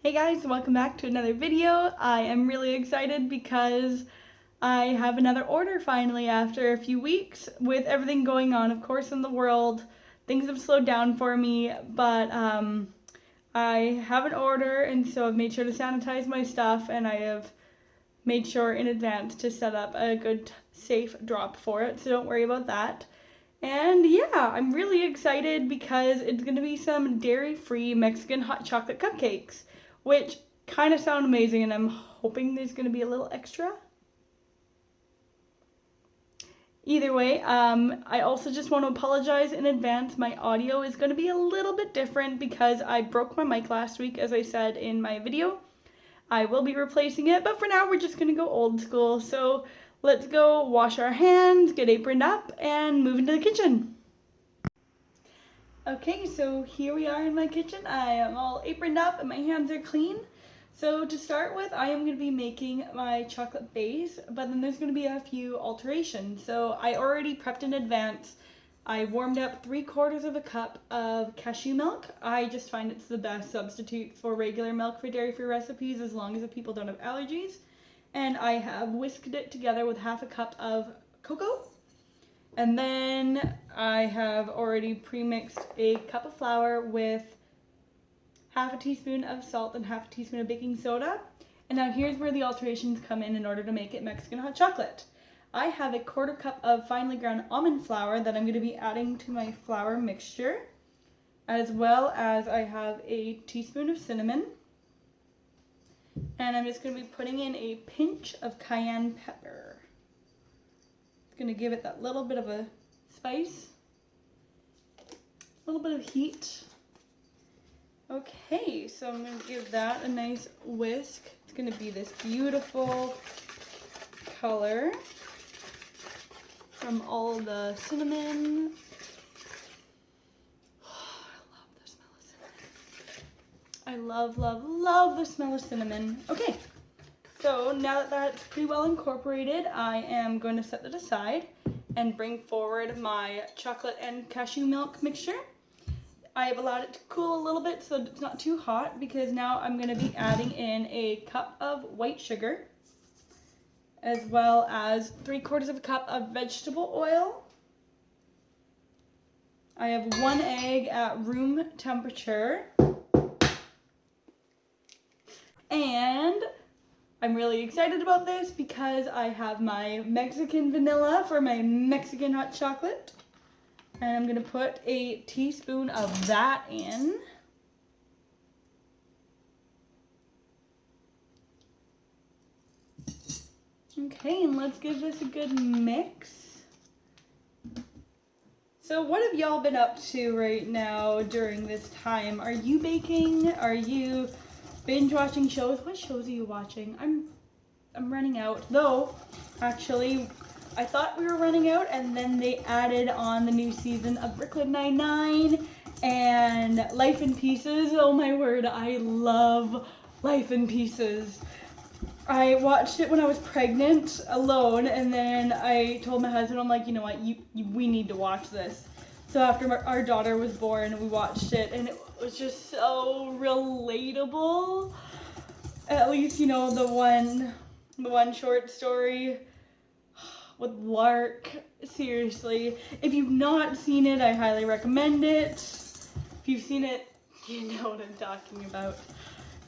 Hey guys, welcome back to another video. I am really excited because I have another order finally after a few weeks. With everything going on, of course, in the world. Things have slowed down for me, but I have an order, and so I've made sure to sanitize my stuff, and I have made sure in advance to set up a good, safe drop for it, so don't worry about that. And yeah, I'm really excited because it's going to be some dairy-free Mexican hot chocolate cupcakes, which kind of sound amazing, and I'm hoping there's going to be a little extra. Either way, I also just want to apologize in advance. My audio is going to be a little bit different because I broke my mic last week, as I said in my video. I will be replacing it, but for now we're just going to go old school. So let's go wash our hands, get aproned up, and move into the kitchen. Okay, so here we are in my kitchen. I am all aproned up and my hands are clean. So to start with, I am going to be making my chocolate base, but then there's going to be a few alterations. So I already prepped in advance. I warmed up 3/4 of a cup of cashew milk. I just find it's the best substitute for regular milk for dairy-free recipes as long as the people don't have allergies. And I have whisked it together with 1/2 cup of cocoa. And then I have already pre-mixed a cup of flour with 1/2 teaspoon of salt and 1/2 teaspoon of baking soda. And now here's where the alterations come in order to make it Mexican hot chocolate. I have a 1/4 cup of finely ground almond flour that I'm going to be adding to my flour mixture, as well as I have a teaspoon of cinnamon. And I'm just going to be putting in a pinch of cayenne pepper. Going to give it that little bit of a spice, a little bit of heat. Okay, so I'm going to give that a nice whisk. It's going to be this beautiful color from all the cinnamon. Oh, I love the smell of cinnamon. I love, love, love the smell of cinnamon. Okay. So now that that's pretty well incorporated, I am going to set that aside and bring forward my chocolate and cashew milk mixture. I have allowed it to cool a little bit so it's not too hot, because now I'm going to be adding in a cup of white sugar, as well as 3/4 of a cup of vegetable oil. I have 1 egg at room temperature. And I'm really excited about this because I have my Mexican vanilla for my Mexican hot chocolate. And I'm going to put a teaspoon of that in. Okay, and let's give this a good mix. So what have y'all been up to right now during this time? Are you baking? Are you binge watching shows? What shows are you watching? I'm running out. Though, actually, I thought we were running out, and then they added on the new season of Brooklyn Nine-Nine and Life in Pieces. Oh my word, I love Life in Pieces. I watched it when I was pregnant alone, and then I told my husband, I'm like, you know what, we need to watch this. So after our daughter was born, we watched it, and it was just so relatable. At least, you know, the one short story with Lark. Seriously, if you've not seen it, I highly recommend it. If you've seen it, you know what I'm talking about.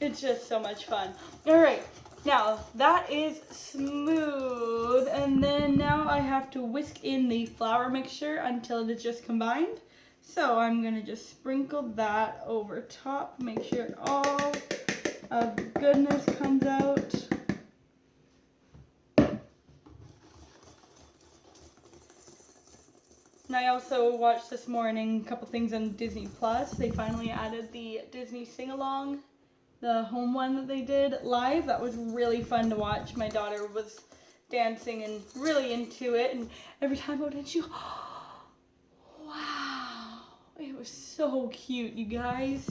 It's just so much fun. All right, now that is smooth, and then now I have to whisk in the flour mixture until it is just combined. So I'm gonna just sprinkle that over top, make sure all of the goodness comes out. And I also watched this morning a couple things on Disney Plus. They finally added the Disney sing-along, the home one that they did live. That was really fun to watch. My daughter was dancing and really into it, and every time I went in, she, wow, it was so cute, you guys.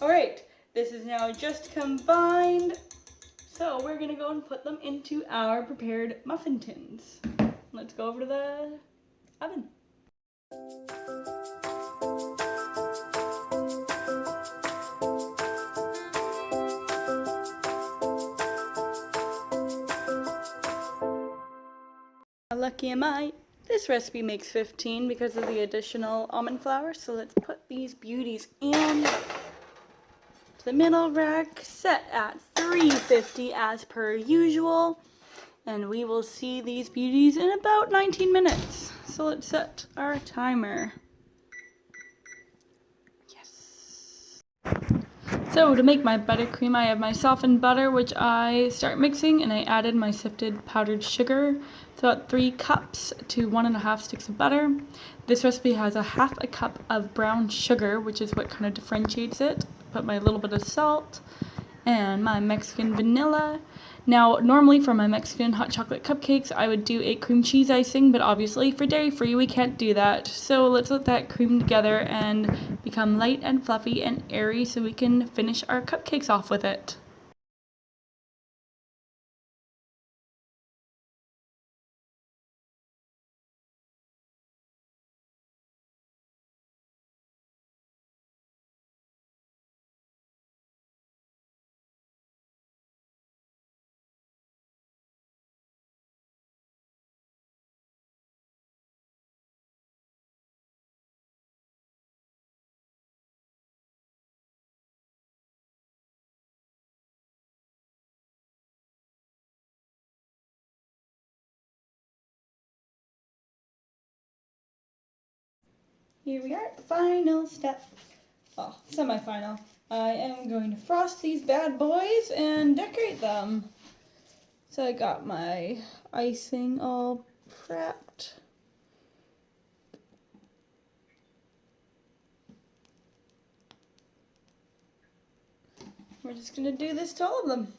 All right, this is now just combined, so we're gonna go and put them into our prepared muffin tins. Let's go over to the oven. Okay, so lucky am I? This recipe makes 15 because of the additional almond flour. So let's put these beauties in the middle rack, set at 350 as per usual. And we will see these beauties in about 19 minutes. So let's set our timer. Yes. So to make my buttercream, I have my softened butter, which I start mixing, and I added my sifted powdered sugar. So about 3 cups to 1.5 sticks of butter. This recipe has a half a cup of brown sugar, which is what kind of differentiates it. Put my little bit of salt and my Mexican vanilla. Now, normally for my Mexican hot chocolate cupcakes, I would do a cream cheese icing, but obviously for dairy-free, we can't do that. So let's let that cream together and become light and fluffy and airy so we can finish our cupcakes off with it. Here we are, final step. Well, semi-final. I am going to frost these bad boys and decorate them. So I got my icing all prepped. We're just gonna do this to all of them.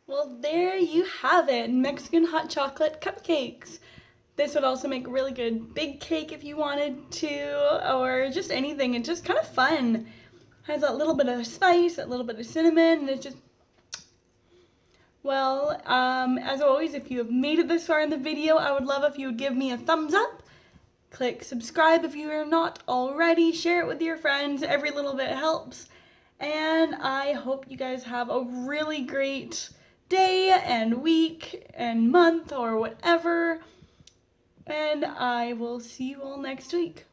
Well, there you have it, Mexican hot chocolate cupcakes. This would also make a really good big cake if you wanted to, or just anything. It's just kind of fun. Has a little bit of spice, a little bit of cinnamon, and it's just, well, as always, if you have made it this far in the video, I would love if you would give me a thumbs up. Click subscribe if you are not already. Share it with your friends. Every little bit helps. And I hope you guys have a really great day and week and month or whatever. And I will see you all next week.